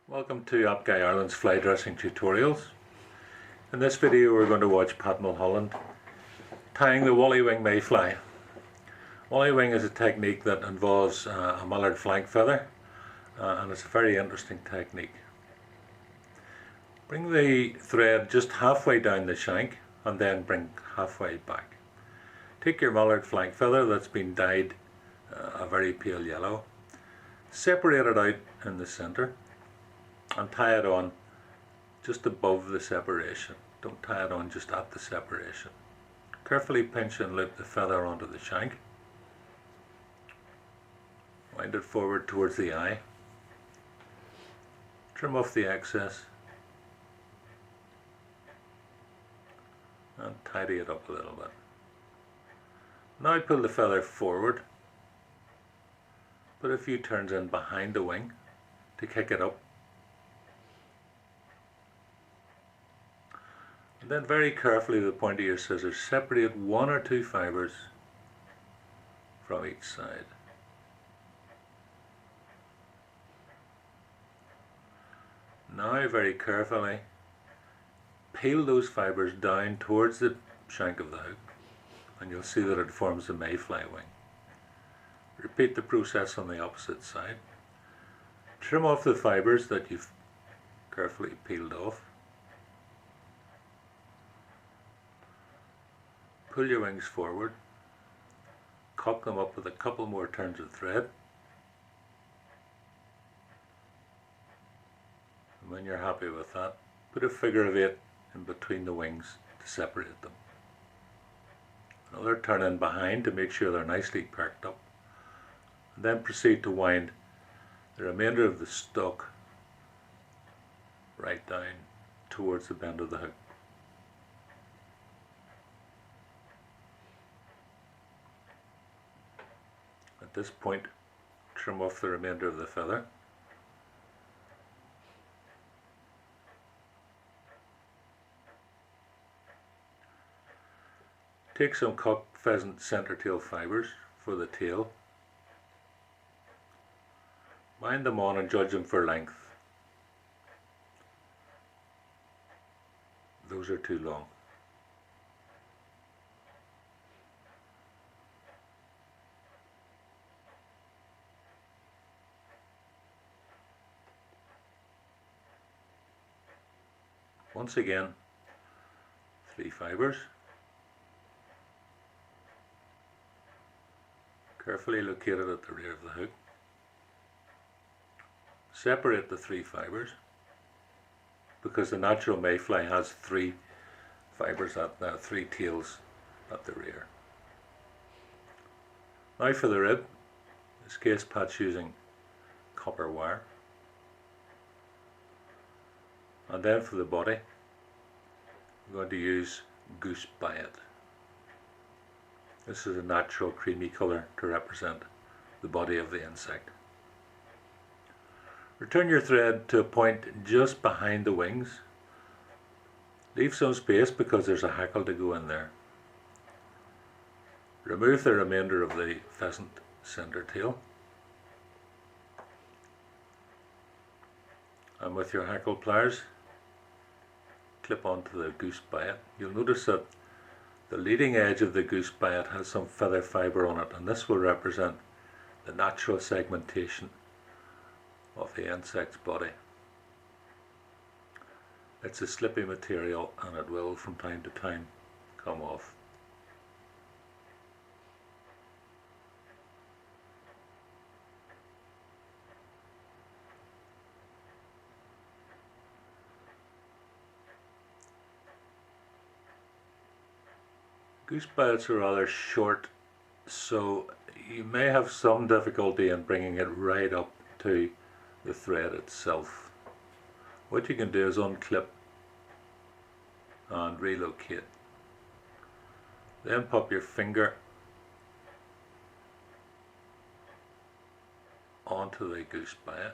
Welcome to Guy Ireland's fly dressing tutorials. In this video we're going to watch Pat Mulholland tying the woolly wing mayfly. Woolly wing is a technique that involves a mallard flank feather and it's a very interesting technique. Bring the thread just halfway down the shank and then bring halfway back. Take your mallard flank feather that's been dyed a very pale yellow, separate it out in the centre and tie it on just above the separation. Don't tie it on just at the separation. Carefully pinch and loop the feather onto the shank. Wind it forward towards the eye. Trim off the excess and tidy it up a little bit. Now pull the feather forward, put a few turns in behind the wing to kick it up. And then very carefully with the point of your scissors separate one or two fibres from each side. Now very carefully peel those fibres down towards the shank of the hook and you'll see that it forms the mayfly wing. Repeat the process on the opposite side. Trim off the fibres that you've carefully peeled off. Pull your wings forward, cock them up with a couple more turns of thread, and when you're happy with that, put a figure of 8 in between the wings to separate them. Another turn in behind to make sure they're nicely perked up, and then proceed to wind the remainder of the stalk right down towards the bend of the hook. At this point, trim off the remainder of the feather. Take some cocked pheasant centre tail fibres for the tail. Wind them on and judge them for length. Those are too long. Once again, 3 fibres. Carefully located at the rear of the hook. Separate the 3 fibres because the natural mayfly has 3 fibres at 3 tails at the rear. Now for the rib, in this case Pat's using copper wire. And then for the body, we're going to use goose byatt. This is a natural creamy colour to represent the body of the insect. Return your thread to a point just behind the wings. Leave some space because there's a hackle to go in there. Remove the remainder of the pheasant centre tail. And with your hackle pliers, clip onto the goose byatt. You'll notice that the leading edge of the goose byatt has some feather fibre on it, and this will represent the natural segmentation of the insect's body. It's a slippy material and it will from time to time come off. Goose byatts are rather short, so you may have some difficulty in bringing it right up to the thread itself. What you can do is unclip and relocate. Then pop your finger onto the goose byatt,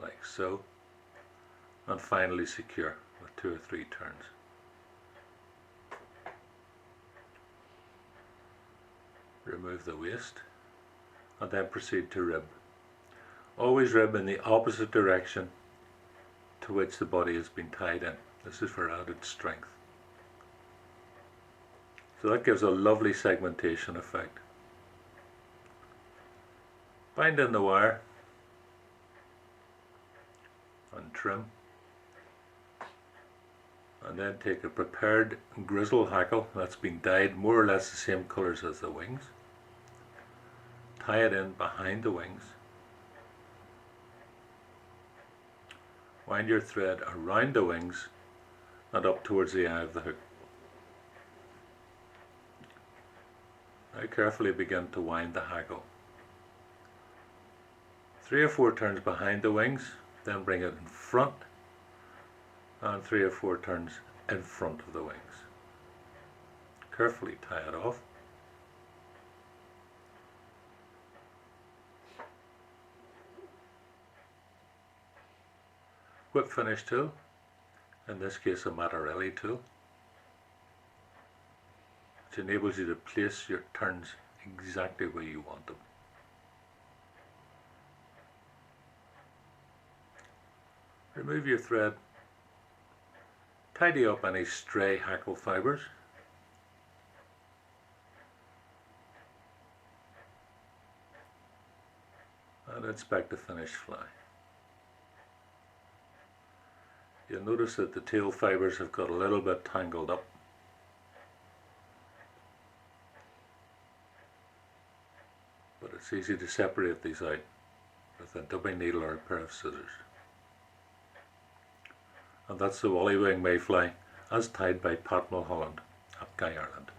like so, and finally secure with 2 or 3 turns. Remove the waste and then proceed to rib. Always rib in the opposite direction to which the body has been tied in. This is for added strength. So that gives a lovely segmentation effect. Bind in the wire and trim, and then take a prepared grizzle hackle that's been dyed more or less the same colours as the wings. Tie it in behind the wings. Wind your thread around the wings and up towards the eye of the hook. Now carefully begin to wind the hackle. 3 or 4 turns behind the wings, then bring it in front, and 3 or 4 turns in front of the wings. Carefully tie it off. Whip finish tool, in this case a Mattarelli tool, which enables you to place your turns exactly where you want them. Remove your thread, tidy up any stray hackle fibres, and inspect the finished fly. You'll notice that the tail fibres have got a little bit tangled up. But it's easy to separate these out with a dubbing needle or a pair of scissors. And that's the Wollywing Mayfly as tied by Pat Mulholland at Guy, Ireland.